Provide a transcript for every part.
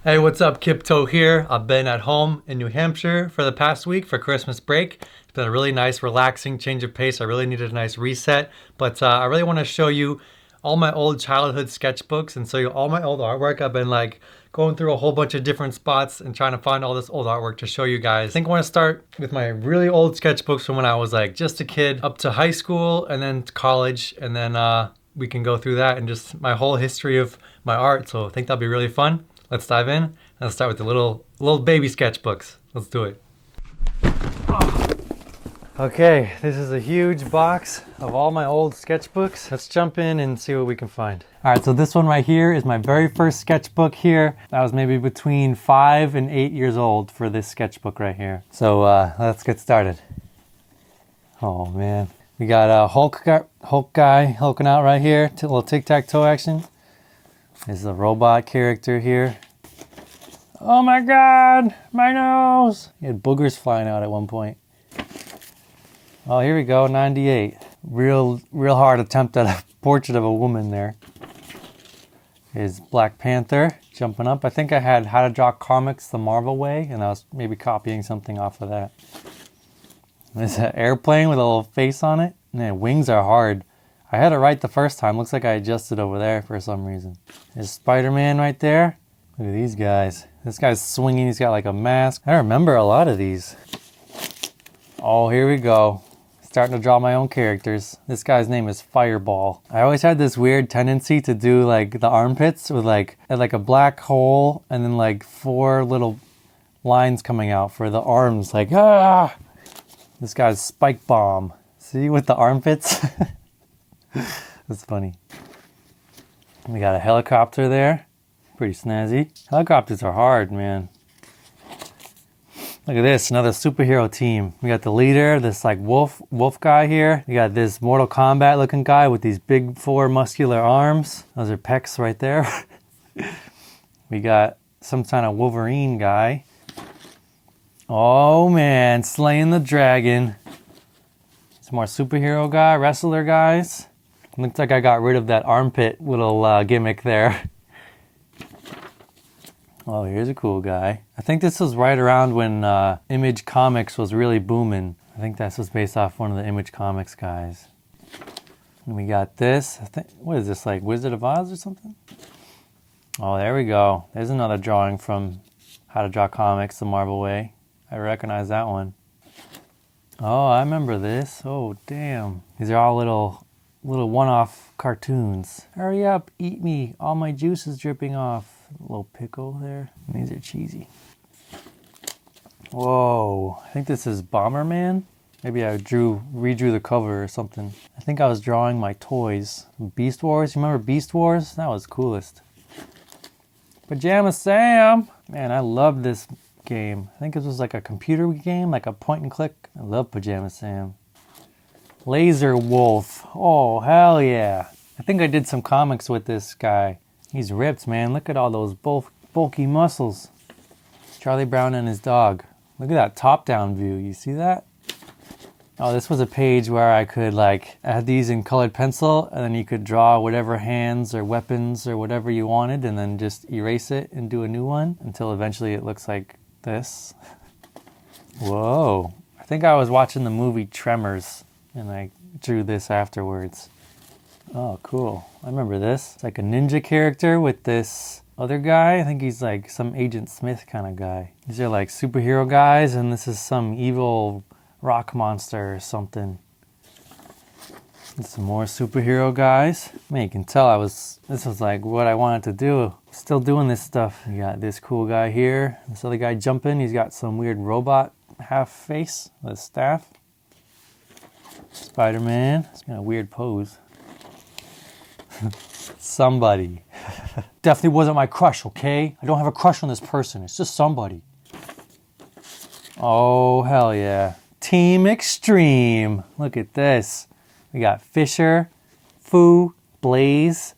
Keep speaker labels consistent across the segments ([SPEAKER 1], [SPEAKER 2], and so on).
[SPEAKER 1] Hey, what's up? Kipto here. I've been at home in New Hampshire for the past week for Christmas break. It's been a really nice, relaxing change of pace. I really needed a nice reset, but I really want to show you all my old childhood sketchbooks and show you all my old artwork. I've been like going through a whole bunch of different spots and trying to find all this old artwork to show you guys. I think I want to start with my really old sketchbooks from when I was like just a kid up to high school and then college, and then we can go through that and just my whole history of my art. So I think that'll be really fun. Let's dive in and let's start with the little baby sketchbooks. Let's do it. Okay, this is a huge box of all my old sketchbooks. Let's jump in and see what we can find. All right, so this one right here is my very first sketchbook here. I was maybe between 5 and 8 years old for this sketchbook right here. So let's get started. Oh man, we got a Hulk guy hulking out right here. A little tic-tac-toe action. There's a robot character here. Oh my God, my nose! He had boogers flying out at one point. Oh, here we go, 98. Real hard attempt at a portrait of a woman there. Here's Black Panther jumping up. I think I had How to Draw Comics the Marvel Way, and I was maybe copying something off of that. There's an airplane with a little face on it. Man, wings are hard. I had it right the first time. Looks like I adjusted over there for some reason. There's Spider-Man right there. Look at these guys. This guy's swinging. He's got like a mask. I remember a lot of these. Oh, here we go. Starting to draw my own characters. This guy's name is Fireball. I always had this weird tendency to do like the armpits with like a black hole and then like 4 little lines coming out for the arms. Like, ah! This guy's Spike Bomb. See, with the armpits? That's funny. We got a helicopter there. Pretty snazzy. Helicopters are hard, man. Look at this, another superhero team. We got the leader, this like wolf guy here. We got this Mortal Kombat looking guy with these big 4 muscular arms. Those are pecs right there. We got some kind of Wolverine guy. Oh man, slaying the dragon. Some more superhero guy, wrestler guys. Looks like I got rid of that armpit little gimmick there. Oh, here's a cool guy. I think this was right around when Image Comics was really booming. I think this was based off one of the Image Comics guys. And we got this. I think, what is this, like Wizard of Oz or something? Oh, there we go. There's another drawing from How to Draw Comics the Marvel Way. I recognize that one. Oh, I remember this. Oh, damn. These are all little one-off cartoons. Hurry up, eat me. All my juice is dripping off. A little pickle there. These are cheesy. Whoa, I think this is Bomberman. Maybe I redrew the cover or something. I think I was drawing my toys. Beast Wars, you remember Beast Wars? That was coolest. Pajama Sam. Man, I love this game. I think it was like a computer game, like a point and click. I love Pajama Sam. Laser Wolf. Oh, hell yeah. I think I did some comics with this guy. He's ripped, man. Look at all those bulky muscles. Charlie Brown and his dog. Look at that top-down view. You see that? Oh, this was a page where I could like add these in colored pencil, and then you could draw whatever hands or weapons or whatever you wanted, and then just erase it and do a new one until eventually it looks like this. Whoa. I think I was watching the movie Tremors, and I drew this afterwards. Oh, cool. I remember this. It's like a ninja character with this other guy. I think he's like some Agent Smith kind of guy. These are like superhero guys, and this is some evil rock monster or something. And some more superhero guys. Man, you can tell this was like what I wanted to do. Still doing this stuff. You got this cool guy here. This other guy jumping. He's got some weird robot half face with a staff. Spider-Man. It's got a weird pose. Somebody. Definitely wasn't my crush, okay? I don't have a crush on this person. It's just somebody. Oh, hell yeah. Team Extreme. Look at this. We got Fisher, Foo, Blaze,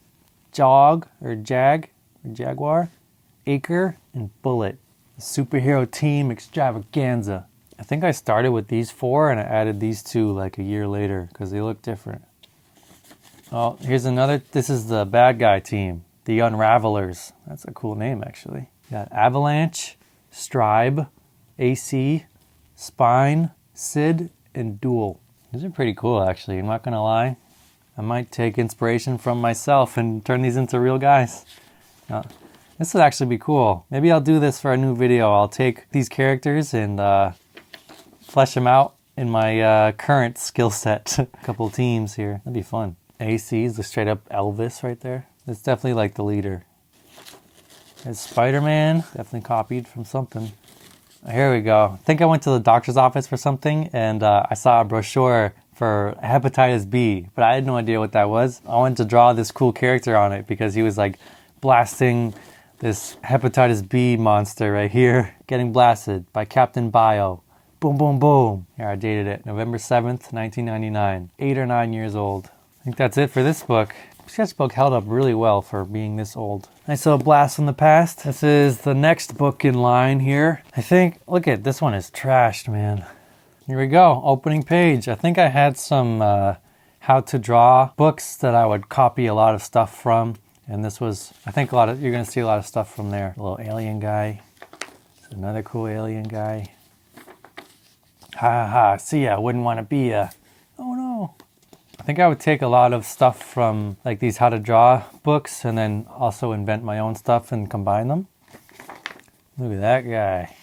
[SPEAKER 1] Jog, or Jag, or Jaguar, Acre, and Bullet. The superhero team extravaganza. I think I started with these 4 and I added these 2 like a year later because they look different. Oh, here's another. This is the bad guy team, the Unravelers. That's a cool name, actually. Got Avalanche, Stribe, AC, Spine, Sid, and Duel. These are pretty cool, actually. I'm not gonna lie. I might take inspiration from myself and turn these into real guys. This would actually be cool. Maybe I'll do this for a new video. I'll take these characters and flesh them out in my current skill set. A couple teams here. That'd be fun. AC is the straight up Elvis right there. It's definitely like the leader. There's Spider-Man. Definitely copied from something. Here we go. I think I went to the doctor's office for something and I saw a brochure for hepatitis B, but I had no idea what that was. I wanted to draw this cool character on it because he was like blasting this hepatitis B monster right here. Getting blasted by Captain Bio. Boom, boom, boom. Here, I dated it. November 7th, 1999. 8 or 9 years old. I think that's it for this book. Sketchbook held up really well for being this old. Nice little blast from the past. This is the next book in line here. I think, look at this one is trashed, man. Here we go, opening page. I think I had some how to draw books that I would copy a lot of stuff from. And this was, I think you're gonna see a lot of stuff from there. A little alien guy. Another cool alien guy. Ha ha, see, I wouldn't want to be a, oh no. I think I would take a lot of stuff from like these how to draw books and then also invent my own stuff and combine them. Look at that guy.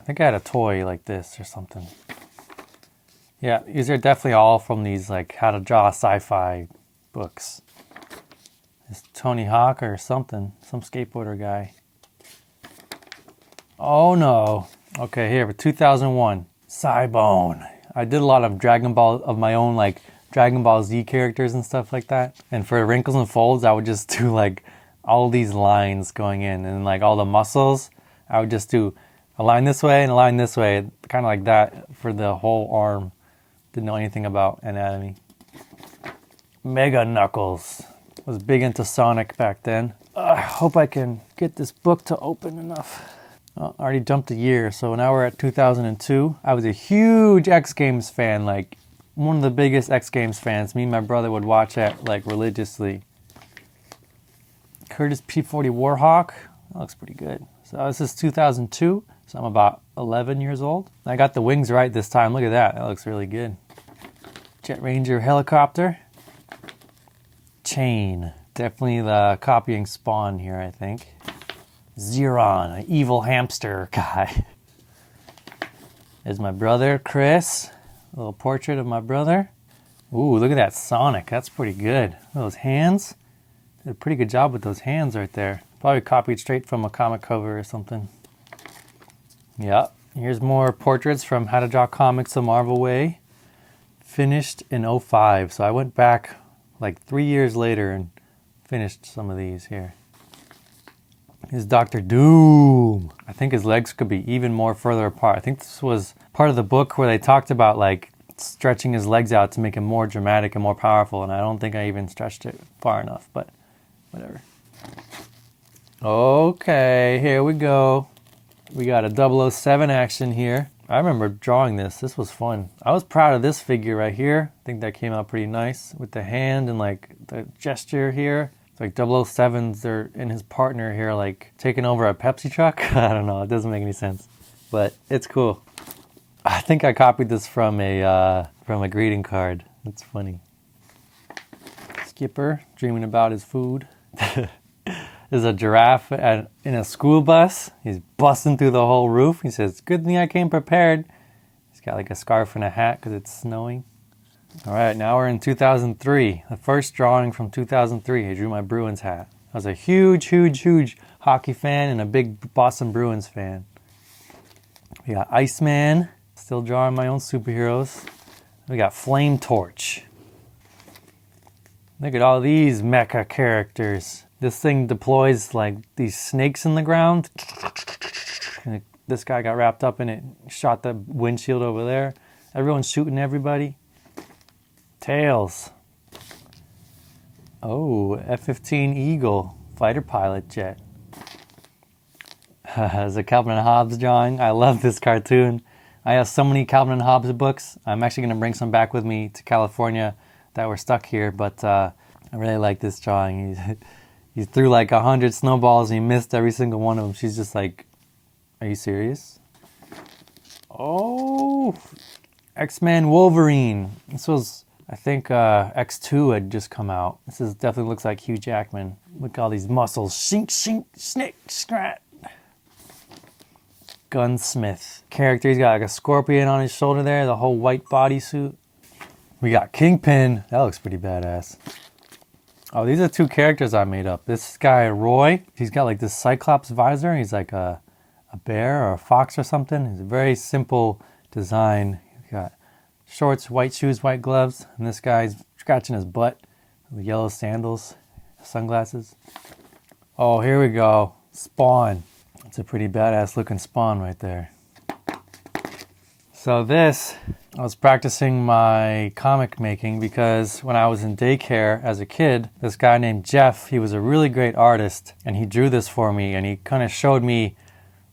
[SPEAKER 1] I think I had a toy like this or something. Yeah, these are definitely all from these like how to draw sci-fi books. It's Tony Hawk or something, some skateboarder guy. Oh no. Okay, here for 2001, Cybone. I did a lot of Dragon Ball of my own, like Dragon Ball Z characters and stuff like that. And for wrinkles and folds, I would just do like all these lines going in, and like all the muscles, I would just do a line this way and a line this way, kind of like that for the whole arm. Didn't know anything about anatomy. Mega Knuckles. Was big into Sonic back then. I hope I can get this book to open enough. Well, I already jumped a year, so now we're at 2002. I was a huge X Games fan, like one of the biggest X Games fans. Me and my brother would watch it like religiously. Curtis P-40 Warhawk. That looks pretty good. So this is 2002, so I'm about 11 years old. I got the wings right this time. Look at that. That looks really good. Jet Ranger helicopter. Chain. Definitely the copying Spawn here, I think. Zeron, an evil hamster guy. There's my brother, Chris. A little portrait of my brother. Ooh, look at that Sonic. That's pretty good. Those hands. Did a pretty good job with those hands right there. Probably copied straight from a comic cover or something. Yep. Here's more portraits from How to Draw Comics the Marvel Way. Finished in 05. So I went back like 3 years later and finished some of these here. Here's Dr. Doom. I think his legs could be even more further apart. I think this was part of the book where they talked about like stretching his legs out to make him more dramatic and more powerful, and I don't think I even stretched it far enough, but whatever. Okay, here we go. We got a 007 action here. I remember drawing this. This was fun. I was proud of this figure right here. I think that came out pretty nice with the hand and like the gesture here. It's like 007's there and his partner here like taking over a Pepsi truck. I don't know. It doesn't make any sense, but it's cool. I think I copied this from a greeting card. That's funny. Skipper dreaming about his food. There's a giraffe in a school bus. He's busting through the whole roof. He says, "Good thing I came prepared." He's got like a scarf and a hat because it's snowing. All right, now we're in 2003. The first drawing from 2003. I drew my Bruins hat. I was a huge hockey fan and a big Boston Bruins fan. We got Iceman. Still drawing my own superheroes. We got Flame Torch. Look at all these mecha characters. This thing deploys like these snakes in the ground. And this guy got wrapped up in it, shot the windshield over there. Everyone's shooting everybody. Tails. Oh, F-15 Eagle, fighter pilot jet. There's a Calvin and Hobbes drawing. I love this cartoon. I have so many Calvin and Hobbes books. I'm actually going to bring some back with me to California that were stuck here, but I really like this drawing. He threw like 100 snowballs and he missed every single one of them. She's just like, are you serious? Oh, X-Men Wolverine. This was, I think, X2 had just come out. This is definitely looks like Hugh Jackman. Look at all these muscles. Shink, shink, snick, scrat. Gunsmith. Character, he's got like a scorpion on his shoulder there, the whole white bodysuit. We got Kingpin. That looks pretty badass. Oh, these are 2 characters I made up. This guy, Roy, he's got like this Cyclops visor. He's like a bear or a fox or something. It's a very simple design. He's got shorts, white shoes, white gloves. And this guy's scratching his butt with yellow sandals, sunglasses. Oh, here we go. Spawn. It's a pretty badass looking Spawn right there. So this, I was practicing my comic making because when I was in daycare as a kid, this guy named Jeff, he was a really great artist and he drew this for me and he kind of showed me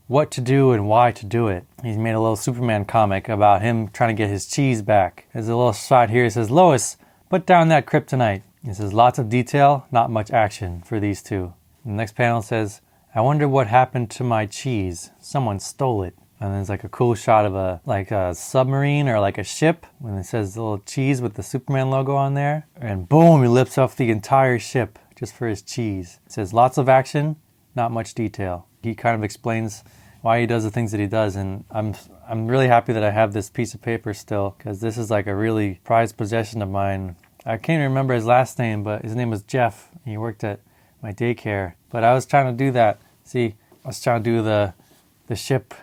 [SPEAKER 1] what to do and why to do it. He's made a little Superman comic about him trying to get his cheese back. There's a little shot here. He says, Lois, put down that kryptonite. He says, lots of detail, not much action for these 2. The next panel says, I wonder what happened to my cheese. Someone stole it. And there's like a cool shot of a submarine or like a ship when it says the little cheese with the Superman logo on there. And boom, he lifts off the entire ship just for his cheese. It says lots of action, not much detail. He kind of explains why he does the things that he does. And I'm really happy that I have this piece of paper still because this is like a really prized possession of mine. I can't remember his last name, but his name was Jeff. He worked at my daycare. But I was trying to do that. See, I was trying to do the ship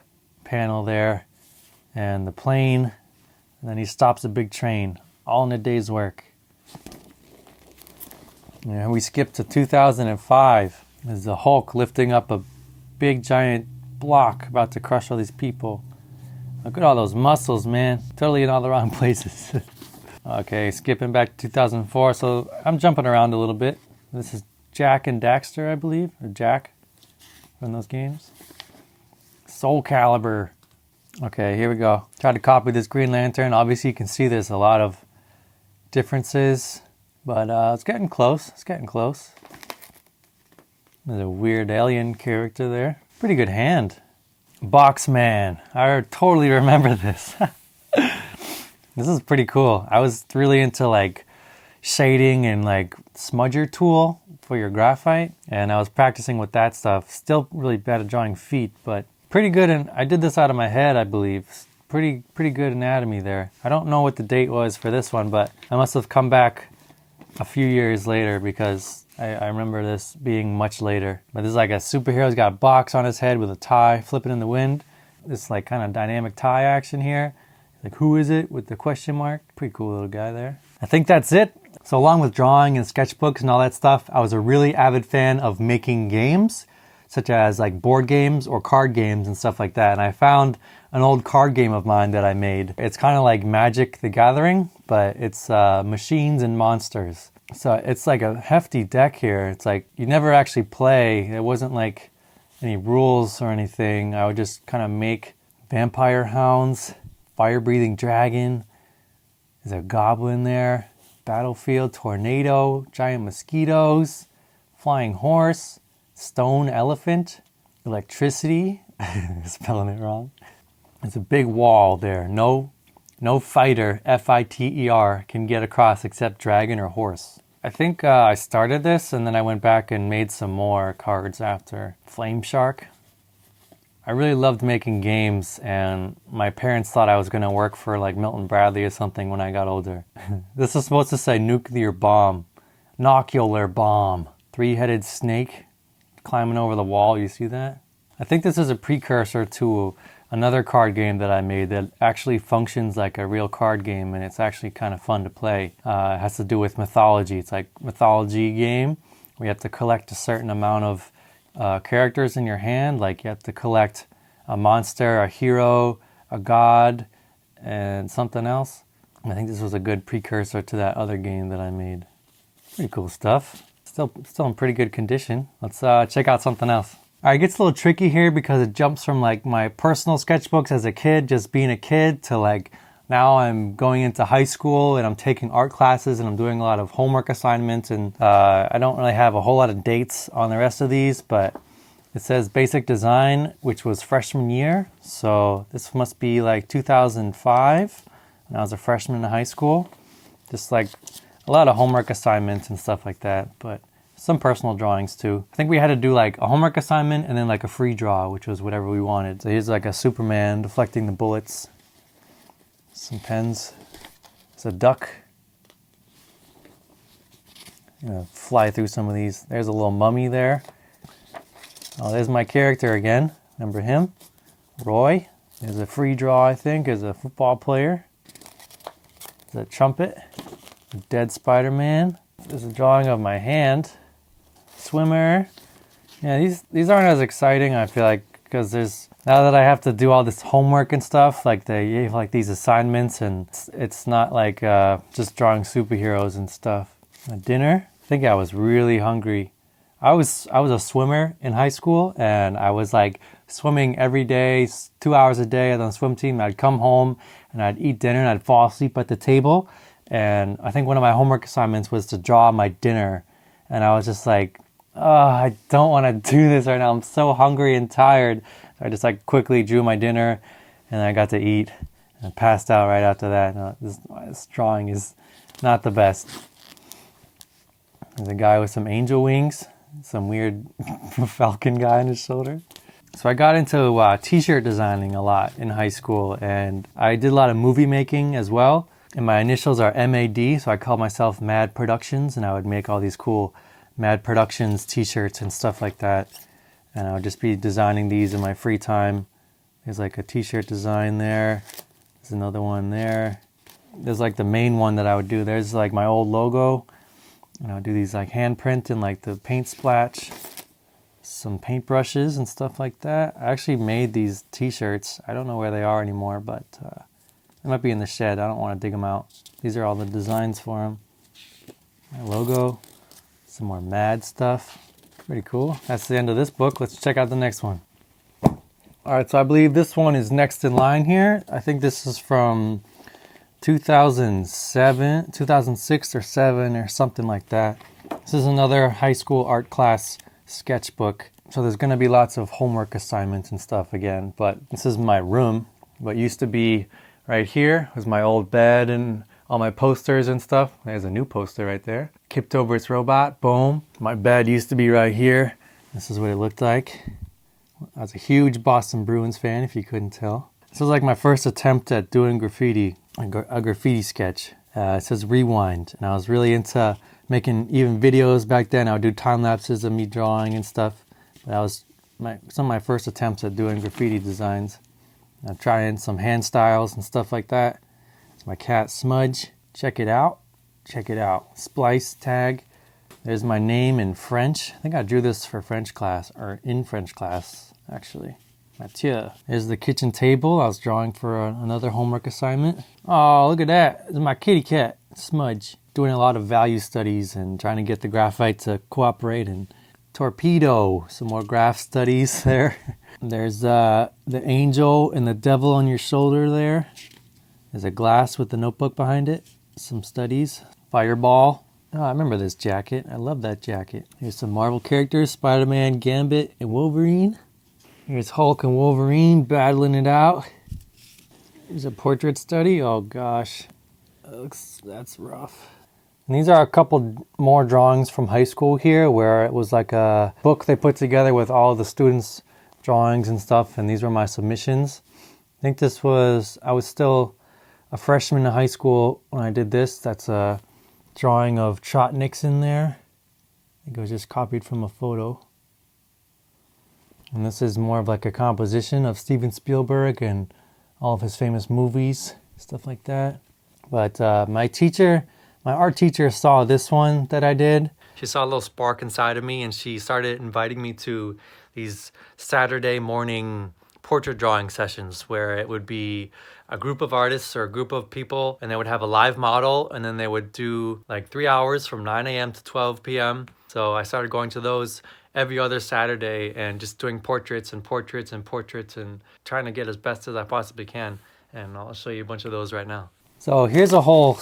[SPEAKER 1] panel there and the plane, and then he stops a big train, all in a day's work. And we skipped to 2005. There's the Hulk lifting up a big giant block about to crush all these people. Look at all those muscles, man. Totally in all the wrong places. Okay, skipping back to 2004. So I'm jumping around a little bit. This is Jack and Daxter, I believe, or Jack from those games. Soul Calibur. Okay, here we go. Tried to copy this Green Lantern. Obviously, you can see there's a lot of differences, but it's getting close. It's getting close. There's a weird alien character there. Pretty good hand. Boxman. I totally remember this. This is pretty cool. I was really into like shading and like smudger tool for your graphite, and I was practicing with that stuff. Still really bad at drawing feet, but pretty good. And I did this out of my head, I believe. Pretty good anatomy there. I don't know what the date was for this one, but I must have come back a few years later because I remember this being much later. But this is like a superhero. He's got a box on his head with a tie flipping in the wind. This like kind of dynamic tie action here. Like, who is it with the question mark? Pretty cool little guy there. I think that's it. So along with drawing and sketchbooks and all that stuff, I was a really avid fan of making games, such as like board games or card games and stuff like that. And I found an old card game of mine that I made. It's kind of like Magic the Gathering, but it's machines and monsters. So it's like a hefty deck here. It's like you never actually play. There wasn't like any rules or anything. I would just kind of make vampire hounds, fire-breathing dragon. There's a goblin there. Battlefield, tornado, giant mosquitoes, flying horse, stone elephant, electricity, spelling it wrong. There's a big wall there. No fighter, F-I-T-E-R, can get across except dragon or horse. I think I started this and then I went back and made some more cards after. Flame Shark. I really loved making games, and my parents thought I was going to work for like Milton Bradley or something when I got older. This is supposed to say nuclear bomb. Nocular bomb. Three-headed snake climbing over the wall. You see that? I think this is a precursor to another card game that I made that actually functions like a real card game, and it's actually kind of fun to play. It has to do with mythology. It's like a mythology game where you have to collect a certain amount of characters in your hand. Like you have to collect a monster, a hero, a god, and something else. I think this was a good precursor to that other game that I made. Pretty cool stuff. Still in pretty good condition. Let's check out something else. All right, it gets a little tricky here because it jumps from like my personal sketchbooks as a kid, just being a kid, to like now I'm going into high school and I'm taking art classes and I'm doing a lot of homework assignments, and I don't really have a whole lot of dates on the rest of these, but it says basic design, which was freshman year. So this must be like 2005 when I was a freshman in high school. Just like a lot of homework assignments and stuff like that, but some personal drawings too. I think we had to do like a homework assignment and then like a free draw, which was whatever we wanted. So here's like a Superman deflecting the bullets. Some pens. It's a duck. I'm gonna fly through some of these. There's a little mummy there. Oh, there's my character again. Remember him? Roy. There's a free draw, I think, as a football player. There's a trumpet. A dead Spider-Man. There's a drawing of my hand. Swimmer. Yeah, these aren't as exciting, I feel like, because now that I have to do all this homework and stuff, like they gave like these assignments, and it's not like just drawing superheroes and stuff. A dinner. I think I was really hungry. I was a swimmer in high school, and I was like swimming every day, 2 hours a day on the swim team. I'd come home and I'd eat dinner and I'd fall asleep at the table. And I think one of my homework assignments was to draw my dinner. And I was just like, oh, I don't want to do this right now. I'm so hungry and tired. So I just like quickly drew my dinner and I got to eat and passed out right after that. No, this drawing is not the best. There's a guy with some angel wings, some weird falcon guy on his shoulder. So I got into t-shirt designing a lot in high school, and I did a lot of movie making as well. And my initials are MAD, so I called myself Mad Productions, and I would make all these cool Mad Productions t-shirts and stuff like that. And I would just be designing these in my free time. There's like a t-shirt design there. There's another one there. There's like the main one that I would do. There's like my old logo. And I would do these like handprint and like the paint splash. Some paintbrushes and stuff like that. I actually made these t-shirts. I don't know where they are anymore, but they might be in the shed. I don't want to dig them out. These are all the designs for them. My logo. Some more Mad stuff. Pretty cool. That's the end of this book. Let's check out the next one. Alright, so I believe this one is next in line here. I think this is from 2007, 2006 or 7 or something like that. This is another high school art class sketchbook. So there's going to be lots of homework assignments and stuff again. But this is my room. What used to be right here was my old bed and all my posters and stuff. There's a new poster right there. Kipped over its robot. Boom. My bed used to be right here. This is what it looked like. I was a huge Boston Bruins fan, if you couldn't tell. This was like my first attempt at doing graffiti, a graffiti sketch. It says Rewind, and I was really into making even videos back then. I would do time lapses of me drawing and stuff. But that was some of my first attempts at doing graffiti designs. I'm trying some hand styles and stuff like that. It's my cat Smudge. Check it out. Check it out. Splice tag. There's my name in French. I think I drew this for French class, or in French class, actually. Mathieu. There's the kitchen table. I was drawing for another homework assignment. Oh, look at that. This is my kitty cat, Smudge. Doing a lot of value studies and trying to get the graphite to cooperate. And torpedo. Some more graph studies there. There's the angel and the devil on your shoulder there. There's a glass with the notebook behind it. Some studies. Fireball. Oh, I remember this jacket. I love that jacket. Here's some Marvel characters. Spider-Man, Gambit, and Wolverine. Here's Hulk and Wolverine battling it out. Here's a portrait study. Oh gosh. That's rough. And these are a couple more drawings from high school here where it was like a book they put together with all the students' drawings and stuff, and these were my submissions. I think I was still a freshman in high school when I did this. That's a drawing of Trot Nixon there. I think it was just copied from a photo. And this is more of like a composition of Steven Spielberg and all of his famous movies, stuff like that. But my art teacher saw this one that I did. She saw a little spark inside of me, and she started inviting me to these Saturday morning portrait drawing sessions where it would be a group of artists or a group of people, and they would have a live model, and then they would do like 3 hours from 9 a.m. to 12 p.m. So I started going to those every other Saturday and just doing portraits and portraits and portraits and trying to get as best as I possibly can. and I'll show you a bunch of those right now. So here's a whole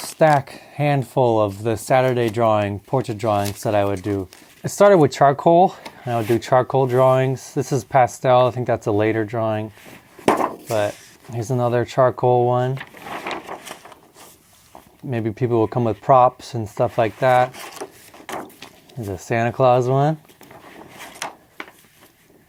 [SPEAKER 1] handful of the Saturday portrait drawings that I would do. I started with charcoal, and I would do charcoal drawings. This is pastel, I think that's a later drawing. But here's another charcoal one. Maybe people will come with props and stuff like that. Here's a Santa Claus one.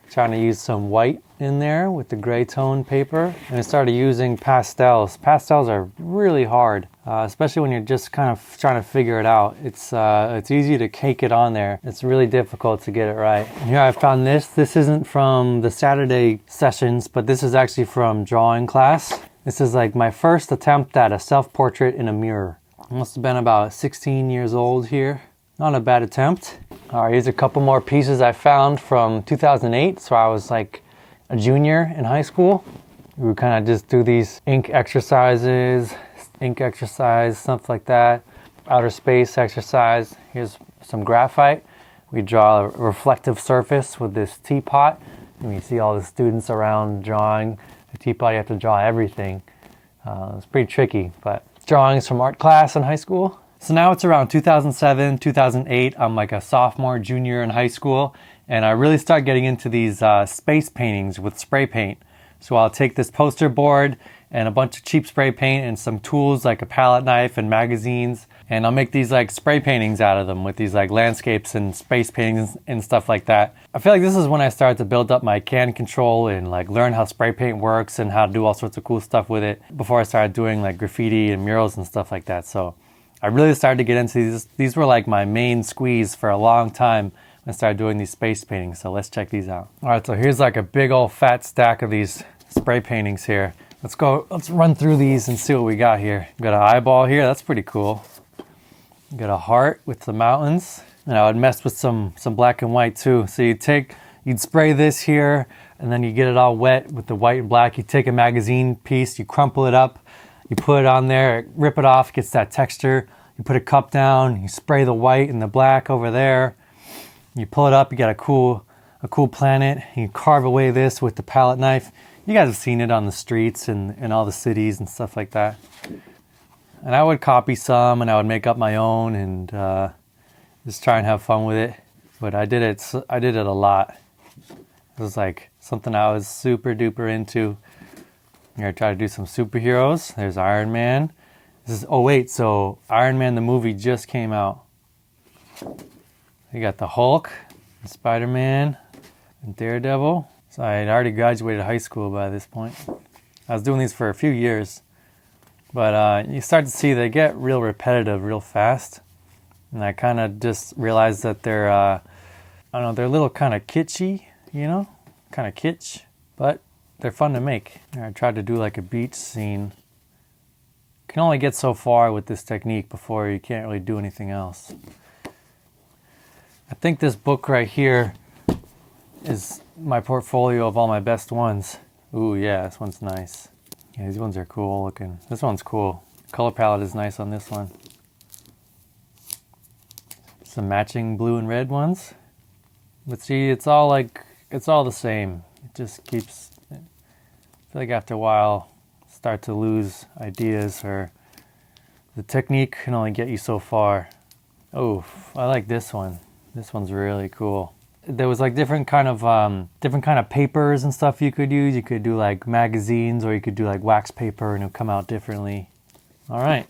[SPEAKER 1] Trying to use some white in there with the gray tone paper. And I started using pastels. Pastels are really hard, especially when you're just kind of trying to figure it out. It's easy to cake it on there. It's really difficult to get it right. And here I found this. This isn't from the Saturday sessions, but this is actually from drawing class. This is like my first attempt at a self-portrait in a mirror. I must have been about 16 years old here. Not a bad attempt. All right, here's a couple more pieces I found from 2008. So I was like a junior in high school. We would kind of just do these ink exercise, stuff like that. Outer space exercise. Here's some graphite. We draw a reflective surface with this teapot. And you see all the students around drawing the teapot. You have to draw everything. It's pretty tricky, but drawings from art class in high school. So now it's around 2007, 2008. I'm like a sophomore, junior in high school, and I really start getting into these space paintings with spray paint. So I'll take this poster board and a bunch of cheap spray paint and some tools like a palette knife and magazines, and I'll make these like spray paintings out of them with these like landscapes and space paintings and stuff like that. I feel like this is when I started to build up my can control and like learn how spray paint works and how to do all sorts of cool stuff with it before I started doing like graffiti and murals and stuff like that. So I really started to get into these. These were like my main squeeze for a long time when I started doing these space paintings. So let's check these out. All right, so here's like a big old fat stack of these spray paintings here. Let's run through these and see what we got here. We got an eyeball here, that's pretty cool. We got a heart with the mountains. And I would mess with some black and white too. So you'd spray this here, and then you get it all wet with the white and black. You take a magazine piece, you crumple it up, you put it on there, rip it off, gets that texture. You put a cup down, you spray the white and the black over there. You pull it up, you got a cool planet. You carve away this with the palette knife. You guys have seen it on the streets and in all the cities and stuff like that. And I would copy some and I would make up my own and just try and have fun with it. But I did it a lot. It was like something I was super duper into. Here I try to do some superheroes. There's Iron Man. This is, oh wait, so Iron Man the movie just came out. You got the Hulk, and Spider-Man, and Daredevil. So I had already graduated high school by this point. I was doing these for a few years. But you start to see they get real repetitive real fast. And I kind of just realized that they're, I don't know, they're a little kind of kitschy, you know? Kind of kitsch, but they're fun to make. I tried to do like a beach scene. You can only get so far with this technique before you can't really do anything else. I think this book right here is my portfolio of all my best ones. Ooh, yeah, this one's nice. Yeah, these ones are cool looking. This one's cool. Color palette is nice on this one. Some matching blue and red ones. But see, it's all the same. It just keeps, I feel like after a while, start to lose ideas, or the technique can only get you so far. Oh, I like this one. This one's really cool. There was like different kind of papers and stuff you could use. You could do like magazines, or you could do like wax paper, and it'll come out differently. All right.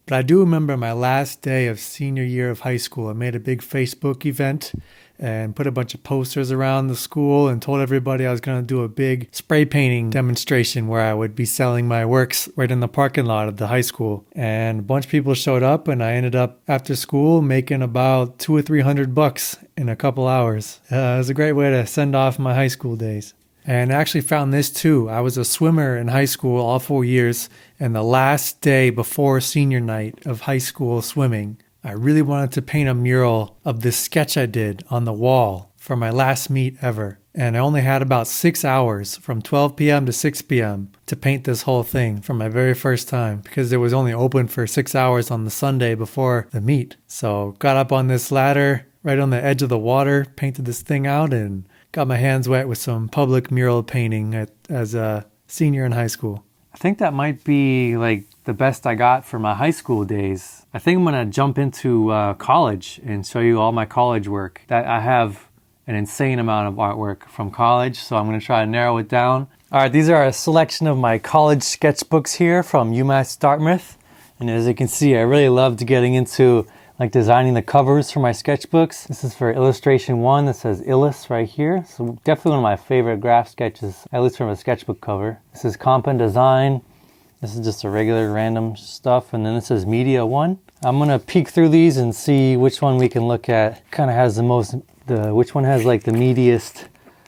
[SPEAKER 1] But I do remember my last day of senior year of high school. I made a big Facebook event and put a bunch of posters around the school and told everybody I was going to do a big spray painting demonstration where I would be selling my works right in the parking lot of the high school. And a bunch of people showed up, and I ended up after school making about $200 or $300 in a couple hours. It was a great way to send off my high school days. And I actually found this too. I was a swimmer in high school all 4 years, and the last day before senior night of high school swimming, I really wanted to paint a mural of this sketch I did on the wall for my last meet ever. And I only had about 6 hours from 12 p.m. to 6 p.m. to paint this whole thing for my very first time, because it was only open for 6 hours on the Sunday before the meet. So got up on this ladder right on the edge of the water, painted this thing out, and got my hands wet with some public mural painting as a senior in high school. I think that might be like the best I got for my high school days. I think I'm gonna jump into college and show you all my college work. That I have an insane amount of artwork from college, so I'm gonna try to narrow it down. All right, these are a selection of my college sketchbooks here from UMass Dartmouth. And as you can see, I really loved getting into like designing the covers for my sketchbooks. This is for illustration 1 that says Illis right here. So definitely one of my favorite graph sketches, at least from a sketchbook cover. This is Compa Design. This is just a regular random stuff. And then this is Media 1. I'm gonna peek through these and see which one we can look at. Kind of has the most, which one has like the meatiest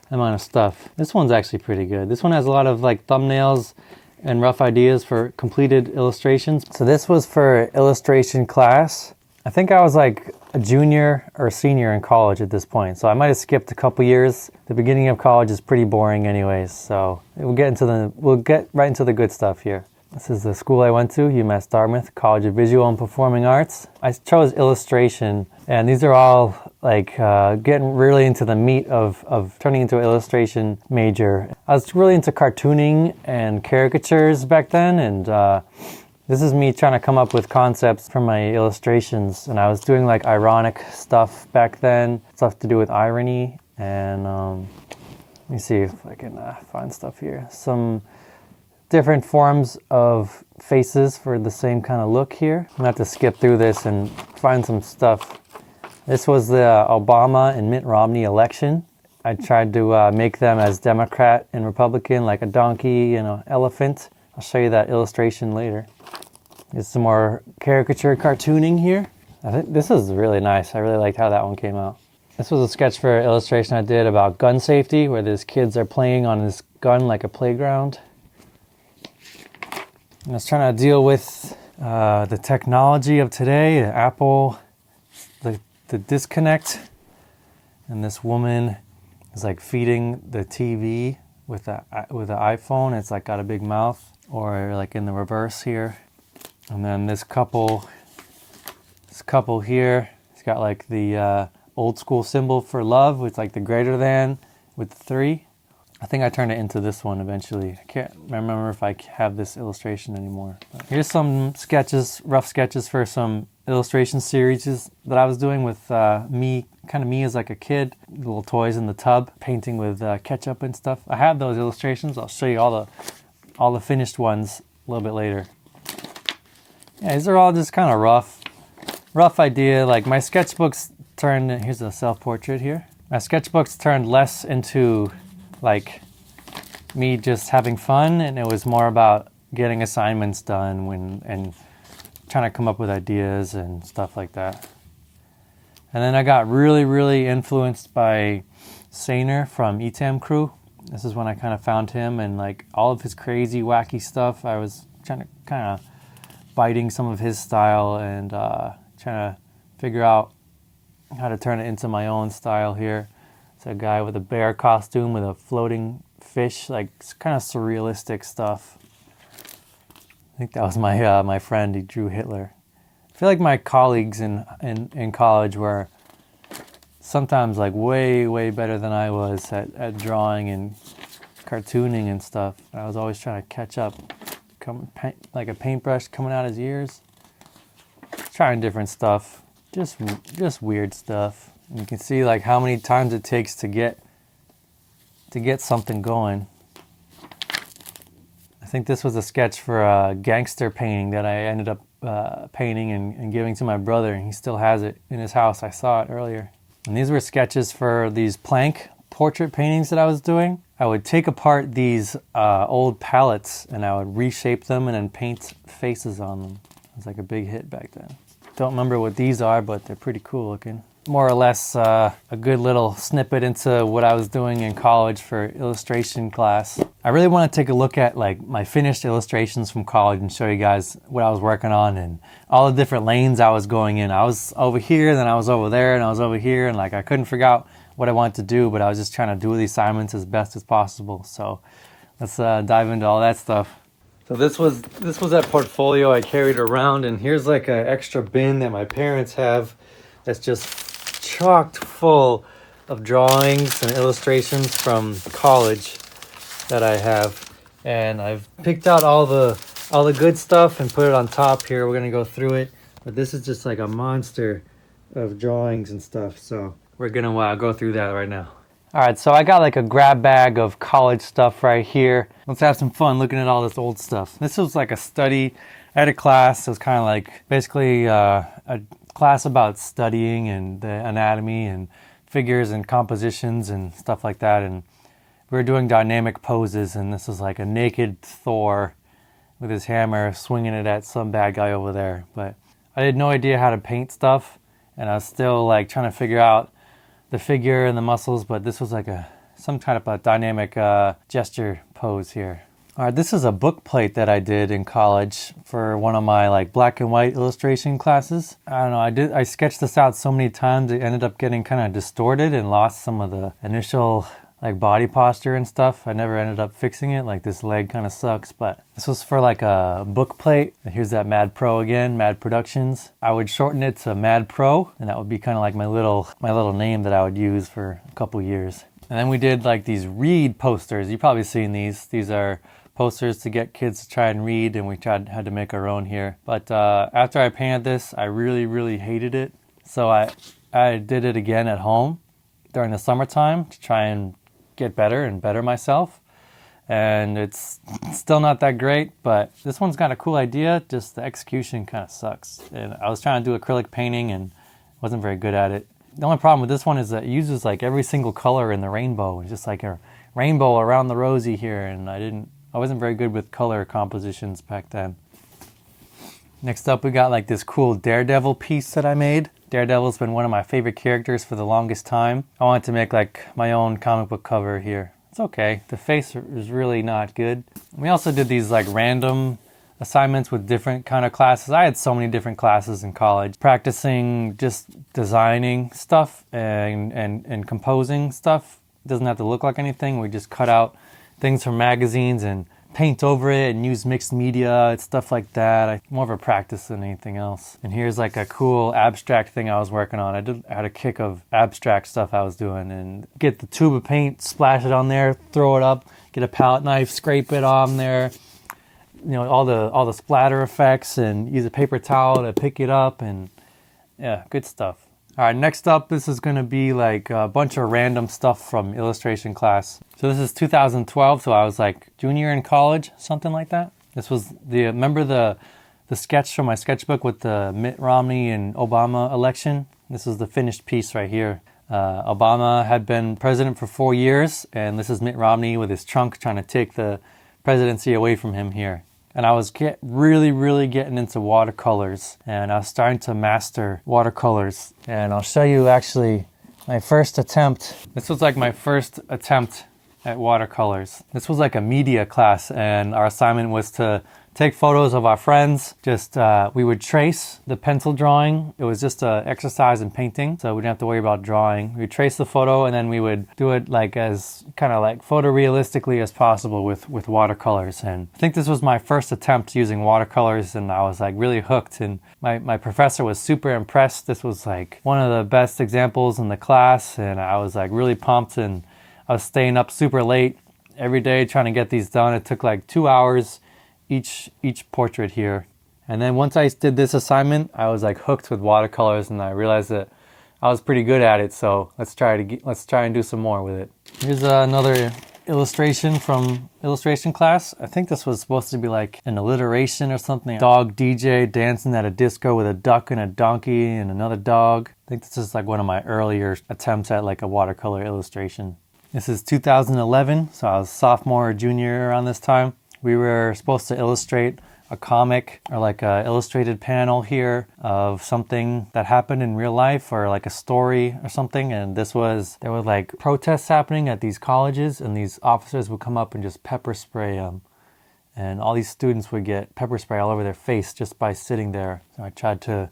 [SPEAKER 1] amount of stuff. This one's actually pretty good. This one has a lot of like thumbnails and rough ideas for completed illustrations. So this was for illustration class. I think I was like a junior or senior in college at this point. So I might have skipped a couple years. The beginning of college is pretty boring anyways. So we'll get right into the good stuff here. This is the school I went to, UMass Dartmouth, College of Visual and Performing Arts. I chose illustration, and these are all like getting really into the meat of turning into an illustration major. I was really into cartooning and caricatures back then, and this is me trying to come up with concepts for my illustrations. And I was doing like ironic stuff back then, stuff to do with irony. And let me see if I can find stuff here. Some different forms of faces for the same kind of look here. I'm gonna have to skip through this and find some stuff. This was the Obama and Mitt Romney election. I tried to make them as Democrat and Republican, like a donkey and an elephant. I'll show you that illustration later. There's some more caricature cartooning here. I think this is really nice. I really liked how that one came out. This was a sketch for an illustration I did about gun safety, where these kids are playing on this gun like a playground. I was trying to deal with the technology of today, Apple, the disconnect, and this woman is like feeding the TV with the iPhone. It's like got a big mouth, or like in the reverse here. And then this couple here, it's got like the old school symbol for love with like the greater than with the 3. I think I turned it into this one eventually. I can't remember if I have this illustration anymore. But here's some sketches, rough sketches for some illustration series that I was doing with me as like a kid. Little toys in the tub, painting with ketchup and stuff. I have those illustrations. I'll show you all the finished ones a little bit later. Yeah, these are all just kind of rough idea. Like my sketchbooks turned, here's a self-portrait here. My sketchbooks turned less into like me just having fun, and it was more about getting assignments done and trying to come up with ideas and stuff like that. And then I got really, really influenced by Sainer from ETAM Crew. This is when I kind of found him and like all of his crazy, wacky stuff. I was trying to kind of biting some of his style and trying to figure out how to turn it into my own style here. It's a guy with a bear costume with a floating fish, like kind of surrealistic stuff. I think that was my friend. He drew Hitler. I feel like my colleagues in college were sometimes like way better than I was at drawing and cartooning and stuff. I was always trying to catch up, like a paintbrush coming out his ears, trying different stuff, just weird stuff. And you can see like how many times it takes to get something going. I think this was a sketch for a gangster painting that I ended up painting and giving to my brother, and he still has it in his house. I saw it earlier. And these were sketches for these plank portrait paintings that I was doing. I would take apart these old palettes and I would reshape them and then paint faces on them. It was like a big hit back then. Don't remember what these are, but they're pretty cool looking. More or less a good little snippet into what I was doing in college for illustration class. I really want to take a look at like my finished illustrations from college and show you guys what I was working on and all the different lanes I was going in. I was over here, then I was over there, and I was over here, and like I couldn't figure out what I wanted to do, but I was just trying to do the assignments as best as possible. So let's dive into all that stuff. So this was that portfolio I carried around, and here's like an extra bin that my parents have that's just chocked full of drawings and illustrations from college that I have. and I've picked out all the good stuff and put it on top here. We're gonna go through it, but this is just like a monster of drawings and stuff, so we're gonna go through that right now. All right, so I got like a grab bag of college stuff right here. Let's have some fun looking at all this old stuff. This was like a study. I had a class. It was kind of like basically a class about studying and the anatomy and figures and compositions and stuff like that, and we were doing dynamic poses, and this was like a naked Thor with his hammer swinging it at some bad guy over there. But I had no idea how to paint stuff, and I was still like trying to figure out the figure and the muscles, but this was like some kind of a dynamic gesture pose here. All right, this is a book plate that I did in college for one of my like black and white illustration classes. I don't know, I sketched this out so many times it ended up getting kind of distorted and lost some of the initial like body posture and stuff. I never ended up fixing it. Like this leg kind of sucks, but this was for like a book plate. Here's that Mad Pro again, Mad Productions. I would shorten it to Mad Pro, and that would be kind of like my little name that I would use for a couple years. And then we did like these read posters. You've probably seen these. These are posters to get kids to try and read, and we had to make our own here. But after I painted this, I really hated it. So I did it again at home during the summertime to try and get better and better myself, and it's still not that great, but this one's got a cool idea, just the execution kind of sucks. And I was trying to do acrylic painting and wasn't very good at it. The only problem with this one is that it uses like every single color in the rainbow. It's just like a rainbow around the rosy here, and I wasn't very good with color compositions back then. Next up, we got like this cool Daredevil piece that I made. Daredevil's been one of my favorite characters for the longest time. I wanted to make like my own comic book cover here. It's okay. The face is really not good. We also did these like random assignments with different kind of classes. I had so many different classes in college, practicing just designing stuff and composing stuff. It doesn't have to look like anything. We just cut out things from magazines and paint over it and use mixed media and stuff like that. More of a practice than anything else. And here's like a cool abstract thing I was working on. I had a kick of abstract stuff I was doing, and get the tube of paint, splash it on there, throw it up, get a palette knife, scrape it on there, you know, all the splatter effects, and use a paper towel to pick it up, and yeah, good stuff. All right, next up, this is going to be like a bunch of random stuff from illustration class. So this is 2012, so I was like junior in college, something like that. This was remember the sketch from my sketchbook with the Mitt Romney and Obama election? This is the finished piece right here. Obama had been president for 4 years, and this is Mitt Romney with his trunk trying to take the presidency away from him here. And I was really getting into watercolors, and I was starting to master watercolors. And I'll show you actually my first attempt. This was like my first attempt at watercolors. This was like a media class, and our assignment was to take photos of our friends. Just we would trace the pencil drawing. It was just an exercise in painting, so we didn't have to worry about drawing. We'd trace the photo, and then we would do it like as kind of like photorealistically as possible with watercolors. And I think this was my first attempt using watercolors, and I was like really hooked, and my professor was super impressed. This was like one of the best examples in the class, and I was like really pumped, and I was staying up super late every day trying to get these done. It took like 2 hours each portrait here. And then once I did this assignment, I was like hooked with watercolors, and I realized that I was pretty good at it. So let's try and do some more with it. Here's another illustration from illustration class. I think this was supposed to be like an alliteration or something. Dog DJ dancing at a disco with a duck and a donkey and another dog. I think this is like one of my earlier attempts at like a watercolor illustration. This is 2011, so I was sophomore or junior around this time. We were supposed to illustrate a comic or like a illustrated panel here of something that happened in real life, or like a story or something. And there were like protests happening at these colleges, and these officers would come up and just pepper spray them. And all these students would get pepper spray all over their face just by sitting there. So I tried to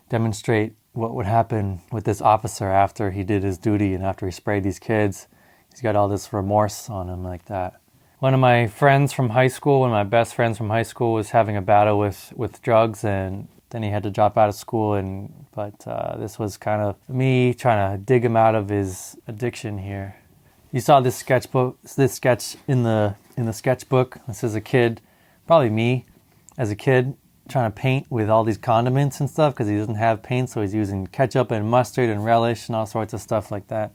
[SPEAKER 1] demonstrate what would happen with this officer after he did his duty and after he sprayed these kids. He's got all this remorse on him like that. One of my friends from high school, one of my best friends from high school, was having a battle with drugs, and then he had to drop out of school. But this was kind of me trying to dig him out of his addiction here. You saw this sketch in the sketchbook. This is a kid, probably me as a kid, trying to paint with all these condiments and stuff because he doesn't have paint, so he's using ketchup and mustard and relish and all sorts of stuff like that.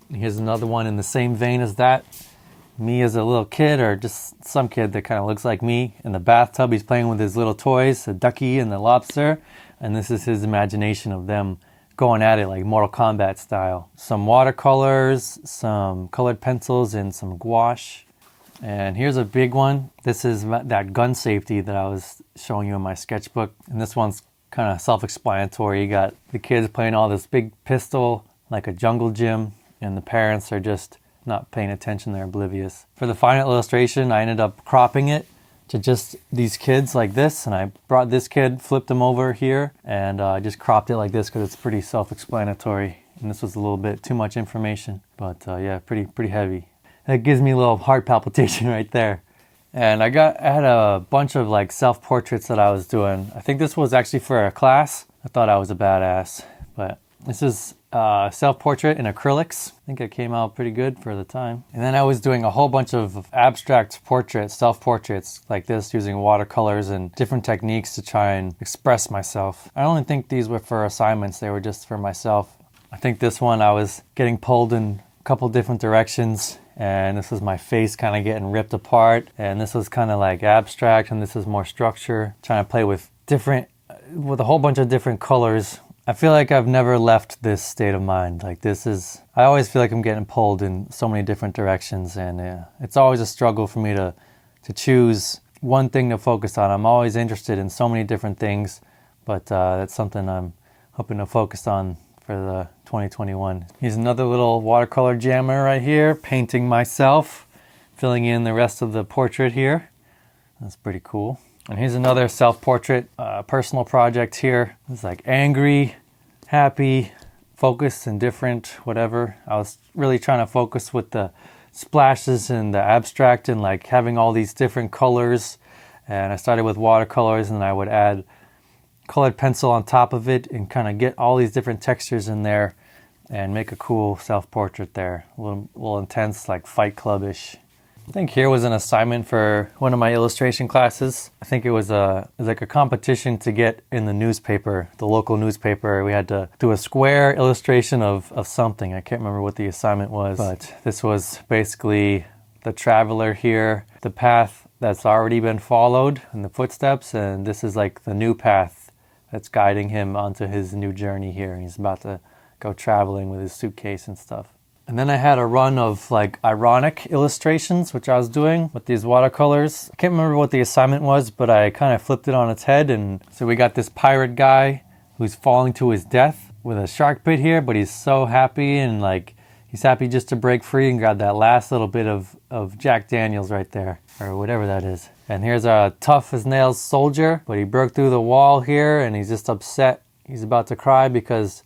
[SPEAKER 1] And here's another one in the same vein as that. Me as a little kid, or just some kid that kind of looks like me. In the bathtub, he's playing with his little toys, the ducky and the lobster. And this is his imagination of them going at it like Mortal Kombat style. Some watercolors, some colored pencils, and some gouache. And here's a big one. This is that gun safety that I was showing you in my sketchbook. And this one's kind of self-explanatory. You got the kids playing all this big pistol like a jungle gym, and the parents are just not paying attention, they're oblivious. For the final illustration, I ended up cropping it to just these kids like this, and I brought this kid, flipped him over here, and I just cropped it like this because it's pretty self-explanatory. And this was a little bit too much information, but yeah, pretty heavy. That gives me a little heart palpitation right there. And I had a bunch of like self-portraits that I was doing. I think this was actually for a class. I thought I was a badass, but this is self-portrait in acrylics. I think it came out pretty good for the time. And then I was doing a whole bunch of abstract portraits, self-portraits like this, using watercolors and different techniques to try and express myself. I don't think these were for assignments, they were just for myself. I think this one I was getting pulled in a couple different directions, and this was my face kind of getting ripped apart, and this was kind of like abstract, and this is more structure, trying to play with a whole bunch of different colors. I feel like I've never left this state of mind. Like I always feel like I'm getting pulled in so many different directions, and it's always a struggle for me to choose one thing to focus on. I'm always interested in so many different things, but that's something I'm hoping to focus on for the 2021. Here's another little watercolor jammer right here, painting myself, filling in the rest of the portrait here. That's pretty cool. And here's another self-portrait, personal project here. It's like angry, happy, focused, indifferent, whatever. I was really trying to focus with the splashes and the abstract and like having all these different colors. And I started with watercolors, and I would add colored pencil on top of it and kind of get all these different textures in there and make a cool self-portrait there. A little intense, like Fight Club-ish. I think here was an assignment for one of my illustration classes. I think it was like a competition to get in the newspaper, the local newspaper. We had to do a square illustration of something. I can't remember what the assignment was, but this was basically the traveler here, the path that's already been followed in the footsteps, and this is like the new path that's guiding him onto his new journey here. He's about to go traveling with his suitcase and stuff. And then I had a run of like ironic illustrations, which I was doing with these watercolors. I can't remember what the assignment was, but I kind of flipped it on its head. And so we got this pirate guy who's falling to his death with a shark bit here, but he's so happy, and like he's happy just to break free and grab that last little bit of Jack Daniels right there, or whatever that is. And here's a tough as nails soldier, but he broke through the wall here, and he's just upset. He's about to cry because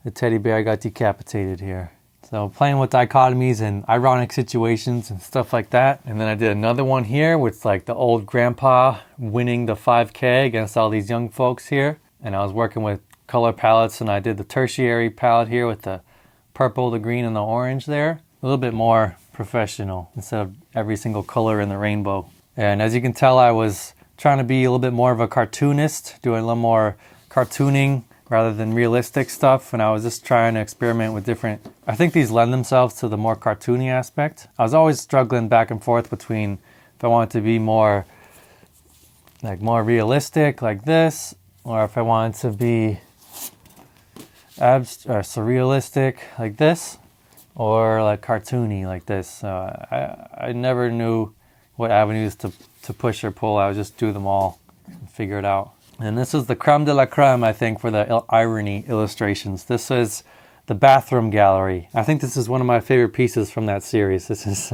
[SPEAKER 1] the teddy bear got decapitated here. So playing with dichotomies and ironic situations and stuff like that. And then I did another one here with like the old grandpa winning the 5K against all these young folks here. And I was working with color palettes, and I did the tertiary palette here with the purple, the green, and the orange there. A little bit more professional instead of every single color in the rainbow. And as you can tell, I was trying to be a little bit more of a cartoonist, doing a little more cartooning rather than realistic stuff, and I was just trying to experiment with different... I think these lend themselves to the more cartoony aspect. I was always struggling back and forth between if I wanted to be more realistic like this, or if I wanted to be surrealistic like this, or like cartoony like this. I never knew what avenues to push or pull. I would just do them all and figure it out. And this is the creme de la creme, I think, for the irony illustrations. This is the bathroom gallery. I think this is one of my favorite pieces from that series. This is,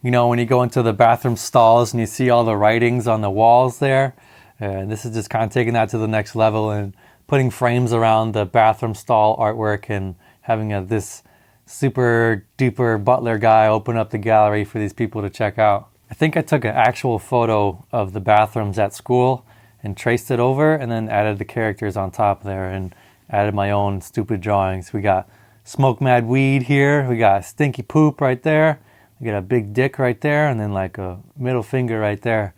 [SPEAKER 1] when you go into the bathroom stalls and you see all the writings on the walls there. And this is just kind of taking that to the next level and putting frames around the bathroom stall artwork and having this super duper butler guy open up the gallery for these people to check out. I think I took an actual photo of the bathrooms at school and traced it over, and then added the characters on top there and added my own stupid drawings. We got smoke mad weed here. We got stinky poop right there. We got a big dick right there, and then like a middle finger right there.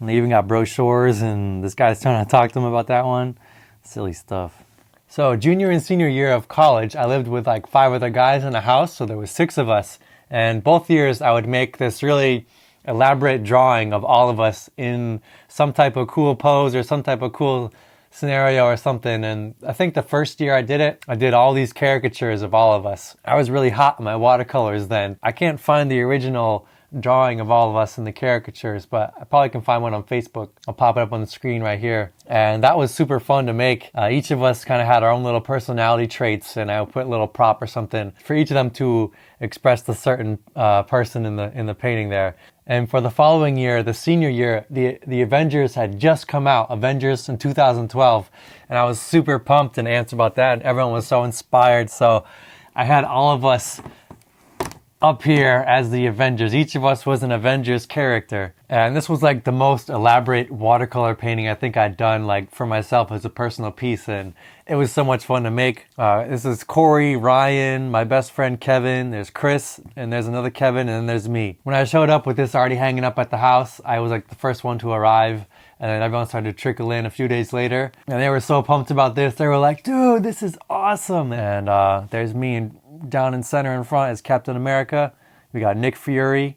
[SPEAKER 1] And they even got brochures, and this guy's trying to talk to them about that one. Silly stuff. So junior and senior year of college, I lived with like 5 other guys in a house, so there was 6 of us. And both years I would make this really elaborate drawing of all of us in some type of cool pose or some type of cool scenario or something. And I think the first year I did it, I did all these caricatures of all of us. I was really hot on my watercolors then. I can't find the original drawing of all of us in the caricatures, but I probably can find one on Facebook. I'll pop it up on the screen right here. And that was super fun to make. Each of us kind of had our own little personality traits, and I would put a little prop or something for each of them to express the certain person in the painting there. And for the following year, the senior year, the Avengers had just come out, Avengers in 2012, and I was super pumped and amped about that, and everyone was so inspired. So I had all of us up here as the Avengers. Each of us was an Avengers character. And this was like the most elaborate watercolor painting I think I'd done like for myself as a personal piece. And it was so much fun to make. This is Corey, Ryan, my best friend Kevin, there's Chris, and there's another Kevin, and then there's me. When I showed up with this already hanging up at the house, I was like the first one to arrive. And then everyone started to trickle in a few days later. And they were so pumped about this. They were like, dude, this is awesome. And there's me down in center in front as Captain America. We got Nick Fury.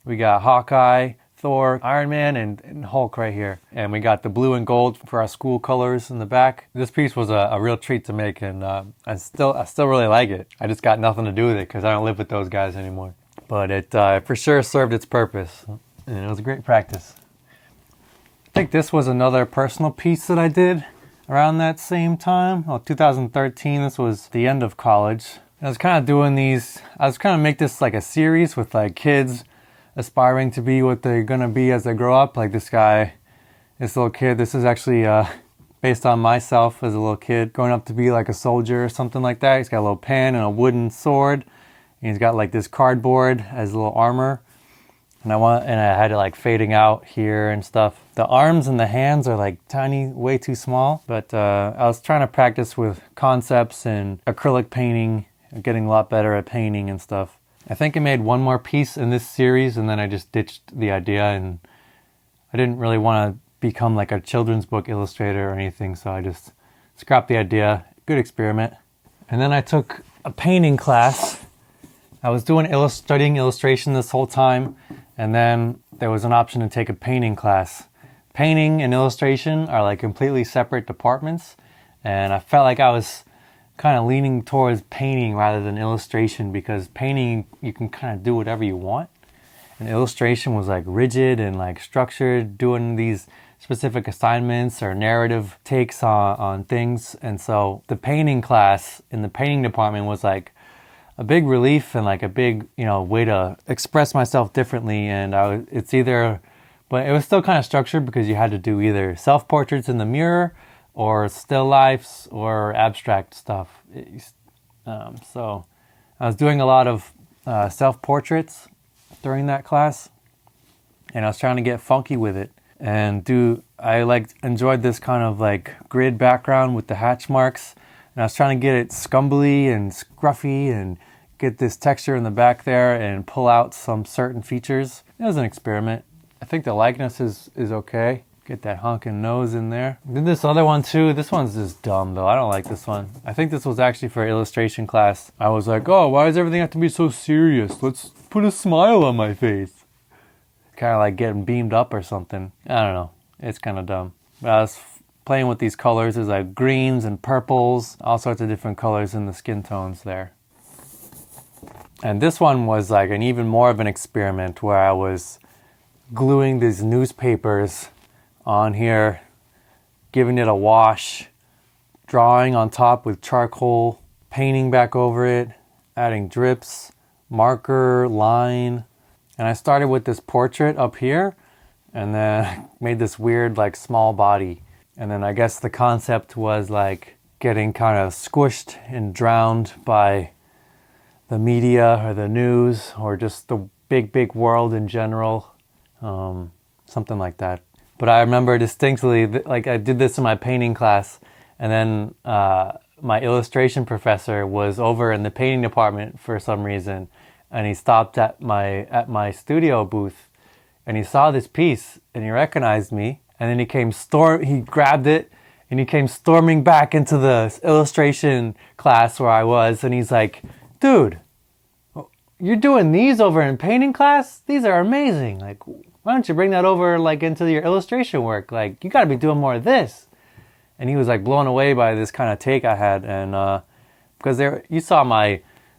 [SPEAKER 1] We got Hawkeye, Thor, Iron Man, and Hulk right here. And we got the blue and gold for our school colors in the back. This piece was a real treat to make, and I still really like it. I just got nothing to do with it because I don't live with those guys anymore. But it for sure served its purpose. And it was a great practice. I think this was another personal piece that I did around that same time. Well, 2013, this was the end of college. I was kind of doing these, I was kind of make this like a series with like kids aspiring to be what they're going to be as they grow up. Like this guy, this little kid, this is actually based on myself as a little kid, growing up to be like a soldier or something like that. He's got a little pen and a wooden sword. And he's got like this cardboard as a little armor. And I had it like fading out here and stuff. The arms and the hands are like tiny, way too small. But I was trying to practice with concepts and acrylic painting, getting a lot better at painting and stuff. I think I made one more piece in this series, and then I just ditched the idea, and I didn't really want to become like a children's book illustrator or anything, so I just scrapped the idea. Good experiment. And then I took a painting class. I was studying illustration this whole time, and then there was an option to take a painting class. Painting and illustration are like completely separate departments, and I felt like I was kind of leaning towards painting rather than illustration, because painting, you can kind of do whatever you want. And illustration was like rigid and like structured, doing these specific assignments or narrative takes on things. And so the painting class in the painting department was like a big relief and like a big, way to express myself differently. And but it was still kind of structured because you had to do either self-portraits in the mirror or still lifes or abstract stuff. So I was doing a lot of self-portraits during that class, and I was trying to get funky with it. And I enjoyed this kind of like grid background with the hatch marks, and I was trying to get it scumbly and scruffy and get this texture in the back there and pull out some certain features. It was an experiment. I think the likeness is okay. Get that honking nose in there. Did this other one too. This one's just dumb though. I don't like this one. I think this was actually for illustration class. I was like, oh, why does everything have to be so serious? Let's put a smile on my face. Kind of like getting beamed up or something. I don't know. It's kind of dumb. But I was playing with these colors. There's like greens and purples, all sorts of different colors in the skin tones there. And this one was like an even more of an experiment where I was gluing these newspapers on here, giving it a wash, drawing on top with charcoal, painting back over it, adding drips, marker, line. And I started with this portrait up here, and then made this weird like small body. And then I guess the concept was like getting kind of squished and drowned by the media or the news or just the big world in general, something like that. But I remember distinctly, like I did this in my painting class, and then my illustration professor was over in the painting department for some reason, and he stopped at my studio booth, and he saw this piece, and he recognized me, and then he grabbed it, and he came storming back into the illustration class where I was, and he's like, "Dude, you're doing these over in painting class? These are amazing. Like, why don't you bring that over like into your illustration work? Like, you got to be doing more of this." And he was like blown away by this kind of take I had, and because you saw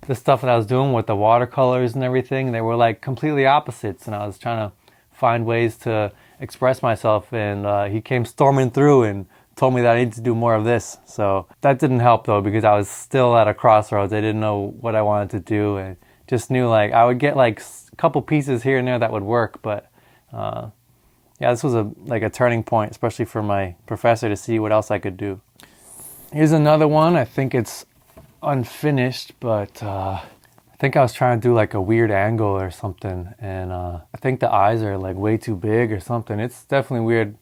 [SPEAKER 1] the stuff that I was doing with the watercolors and everything, they were like completely opposites, and I was trying to find ways to express myself, and he came storming through and told me that I needed to do more of this. So that didn't help though, because I was still at a crossroads. I didn't know what I wanted to do, and just knew like I would get like a couple pieces here and there that would work, but yeah, this was a turning point, especially for my professor, to see what else I could do. Here's another one. I think it's unfinished, but I think I was trying to do like a weird angle or something, and I think the eyes are like way too big or something. It's definitely weird,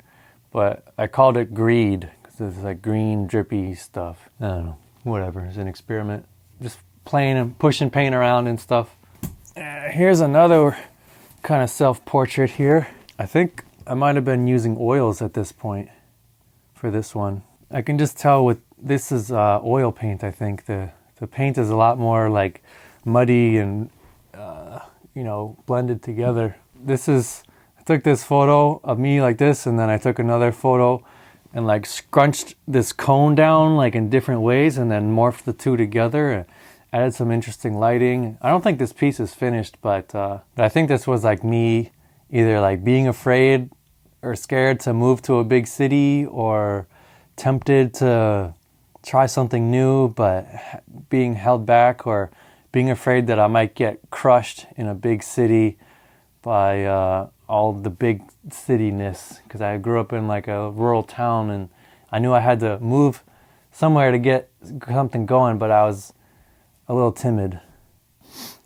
[SPEAKER 1] but I called it greed because it's like green drippy stuff. I don't know, whatever. It's an experiment, just playing and pushing paint around and stuff. Here's another kind of self-portrait here. I think I might have been using oils at this point for this one. I can just tell this is oil paint. I think the paint is a lot more like muddy and blended together. I took this photo of me like this, and then I took another photo and like scrunched this cone down like in different ways, and then morphed the two together and added some interesting lighting. I don't think this piece is finished, but I think this was like me either like being afraid or scared to move to a big city, or tempted to try something new but being held back, or being afraid that I might get crushed in a big city by all the big cityness, because I grew up in like a rural town and I knew I had to move somewhere to get something going, but I was a little timid.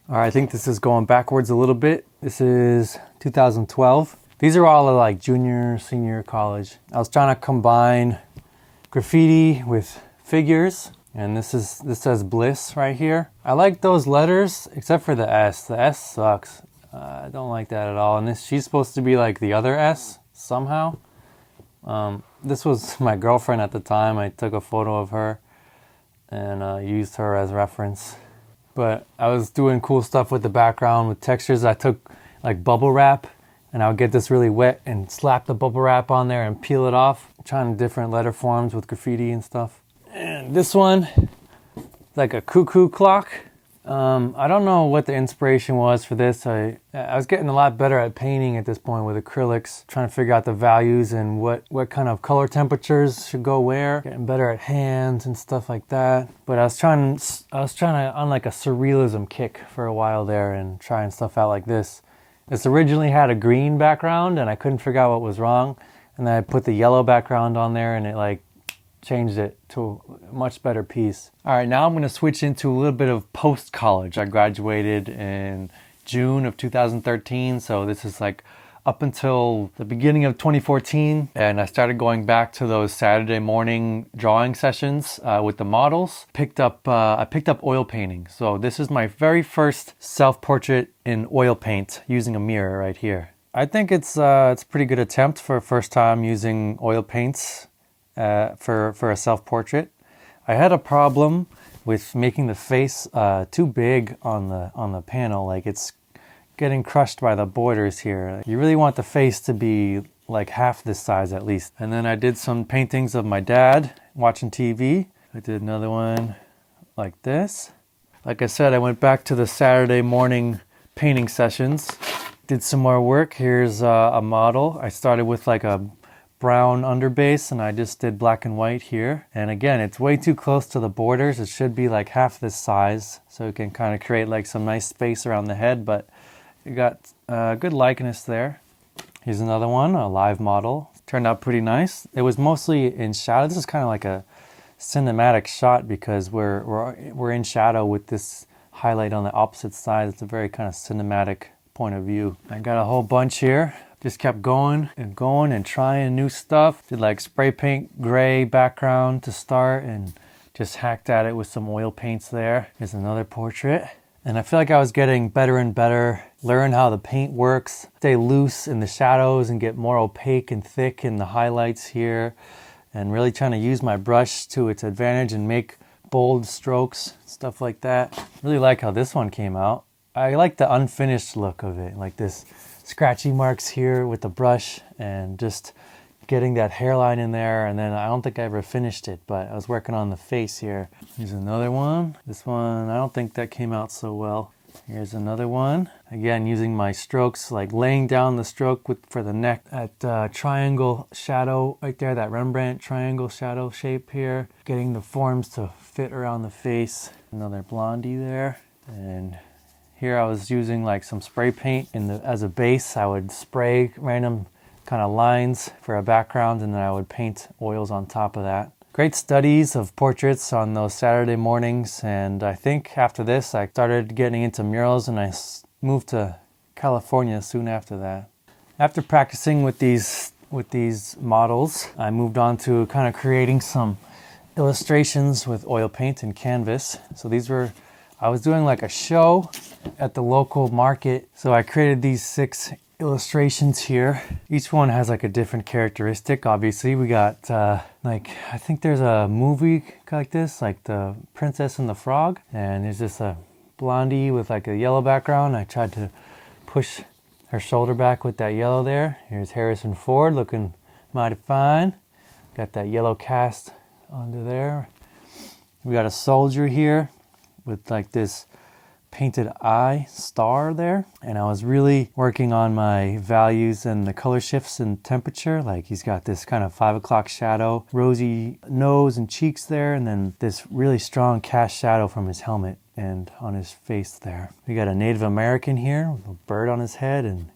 [SPEAKER 1] All right, I think this is going backwards a little bit. This is 2012. These are all like junior, senior college. I was trying to combine graffiti with figures, and this says Bliss right here. I like those letters except for the S. The S sucks. I don't like that at all. And she's supposed to be like the other S somehow. This was my girlfriend at the time. I took a photo of her and used her as reference. But I was doing cool stuff with the background with textures. I took like bubble wrap, and I would get this really wet and slap the bubble wrap on there and peel it off, trying different letter forms with graffiti and stuff. And this one, like a cuckoo clock. I don't know what the inspiration was for this. I was getting a lot better at painting at this point with acrylics, trying to figure out the values and what kind of color temperatures should go where. Getting better at hands and stuff like that. But I was trying to on like a surrealism kick for a while there and trying stuff out like this. This originally had a green background and I couldn't figure out what was wrong. And then I put the yellow background on there and it like changed it to a much better piece. All right, now I'm going to switch into a little bit of post-college. I graduated in June of 2013, so this is like up until the beginning of 2014, and I started going back to those Saturday morning drawing sessions with the models. I picked up oil painting. So this is my very first self-portrait in oil paint using a mirror right here. I think it's a pretty good attempt for a first time using oil paints for a self-portrait. I had a problem with making the face too big on the panel. Like it's getting crushed by the borders here. You really want the face to be like half this size at least. And then I did some paintings of my dad watching TV. I did another one like this. Like I said, I went back to the Saturday morning painting sessions. Did some more work. Here's a model. I started with like a brown underbase and I just did black and white here. And again, it's way too close to the borders. It should be like half this size so it can kind of create like some nice space around the head, but you got good likeness there. Here's another one, a live model. Turned out pretty nice. It was mostly in shadow. This is kind of like a cinematic shot because we're in shadow with this highlight on the opposite side. It's a very kind of cinematic point of view. I got a whole bunch here. Just kept going and trying new stuff. Did like spray paint gray background to start and just hacked at it with some oil paints there. Here's another portrait. And I feel like I was getting better and better, learn how the paint works, stay loose in the shadows and get more opaque and thick in the highlights here, and really trying to use my brush to its advantage and make bold strokes, stuff like that. Really like how this one came out. I like the unfinished look of it, like this scratchy marks here with the brush and just getting that hairline in there. And then I don't think I ever finished it, but I was working on the face here. Here's another one. This one, I don't think that came out so well. Here's another one. Again, using my strokes, like laying down the stroke for the neck. That triangle shadow right there, that Rembrandt triangle shadow shape here. Getting the forms to fit around the face. Another blondie there. And here I was using like some spray paint as a base. I would spray random kind of lines for a background, and then I would paint oils on top of that. Great studies of portraits on those Saturday mornings, and I think after this I started getting into murals, and I moved to California soon after that. After practicing with these models, I moved on to kind of creating some illustrations with oil paint and canvas. So I was doing like a show at the local market, so I created these 6 illustrations here. Each one has like a different characteristic. Obviously we got like, I think there's a movie like this, like The Princess and the Frog, and there's just a blondie with like a yellow background. I tried to push her shoulder back with that yellow there. Here's Harrison Ford looking mighty fine. Got that yellow cast onto there. We got a soldier here with like this painted eye star there, and I was really working on my values and the color shifts and temperature. Like he's got this kind of 5 o'clock shadow, rosy nose and cheeks there, and then this really strong cast shadow from his helmet and on his face there. We got a Native American here with a bird on his head and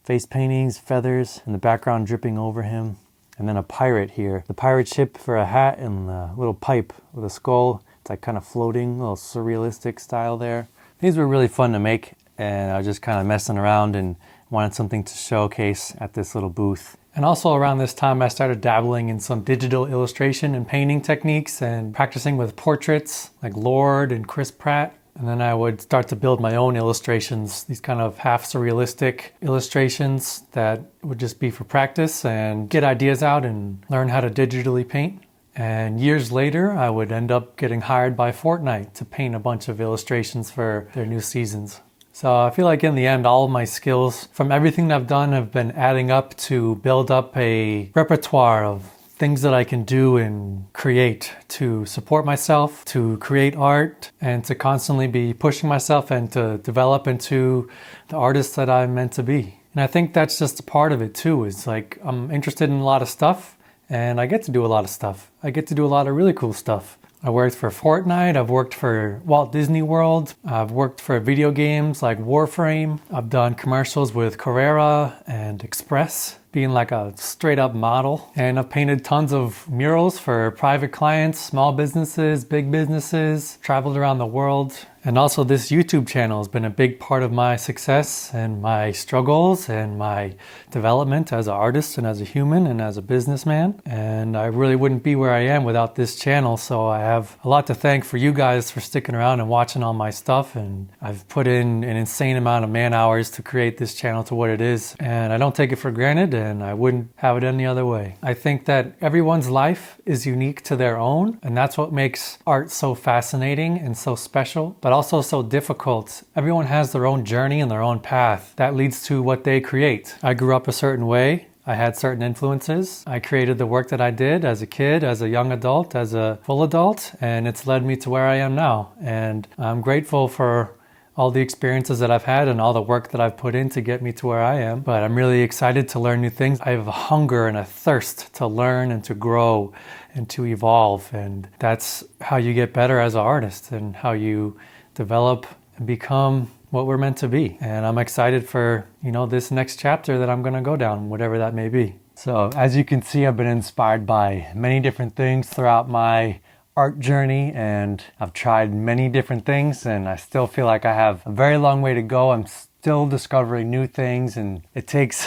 [SPEAKER 1] face paintings, feathers, and the background dripping over him. And then a pirate here, the pirate ship for a hat and a little pipe with a skull. It's like kind of floating, a little surrealistic style there. These were really fun to make, and I was just kind of messing around and wanted something to showcase at this little booth. And also around this time I started dabbling in some digital illustration and painting techniques and practicing with portraits like Lord and Chris Pratt. And then I would start to build my own illustrations, these kind of half surrealistic illustrations that would just be for practice and get ideas out and learn how to digitally paint. And years later, I would end up getting hired by Fortnite to paint a bunch of illustrations for their new seasons. So I feel like in the end, all of my skills from everything that I've done have been adding up to build up a repertoire of things that I can do and create to support myself, to create art, and to constantly be pushing myself and to develop into the artist that I'm meant to be. And I think that's just a part of it too. It's like I'm interested in a lot of stuff, and I get to do a lot of stuff. I get to do a lot of really cool stuff. I worked for Fortnite, I've worked for Walt Disney World, I've worked for video games like Warframe, I've done commercials with Carrera and Express, being like a straight up model. And I've painted tons of murals for private clients, small businesses, big businesses, traveled around the world. And also this YouTube channel has been a big part of my success and my struggles and my development as an artist and as a human and as a businessman. And I really wouldn't be where I am without this channel. So I have a lot to thank for you guys for sticking around and watching all my stuff. And I've put in an insane amount of man hours to create this channel to what it is. And I don't take it for granted, and I wouldn't have it any other way. I think that everyone's life is unique to their own, and that's what makes art so fascinating and so special, but also so difficult. Everyone has their own journey and their own path that leads to what they create. I grew up a certain way. I had certain influences. I created the work that I did as a kid, as a young adult, as a full adult, and it's led me to where I am now. And I'm grateful for all the experiences that I've had and all the work that I've put in to get me to where I am. But I'm really excited to learn new things. I have a hunger and a thirst to learn and to grow and to evolve. And that's how you get better as an artist and how you develop and become what we're meant to be. And I'm excited for, this next chapter that I'm going to go down, whatever that may be. So as you can see, I've been inspired by many different things throughout my art journey, and I've tried many different things, and I still feel like I have a very long way to go. I'm still discovering new things, and it takes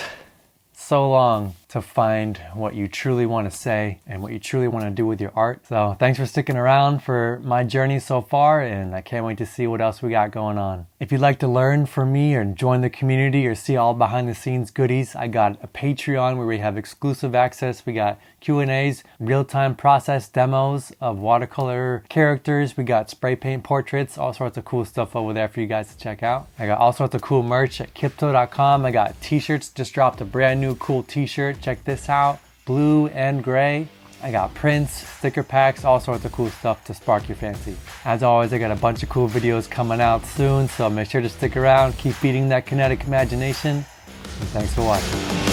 [SPEAKER 1] so long to find what you truly want to say and what you truly want to do with your art. So thanks for sticking around for my journey so far, and I can't wait to see what else we got going on. If you'd like to learn from me or join the community or see all behind the scenes goodies, I got a Patreon where we have exclusive access. We got Q&As, real-time process demos of watercolor characters. We got spray paint portraits, all sorts of cool stuff over there for you guys to check out. I got all sorts of cool merch at Kipto.com. I got t-shirts, just dropped a brand new cool t-shirt. Check this out, blue and gray. I got prints, sticker packs, all sorts of cool stuff to spark your fancy. As always, I got a bunch of cool videos coming out soon, so make sure to stick around, keep feeding that kinetic imagination, and thanks for watching.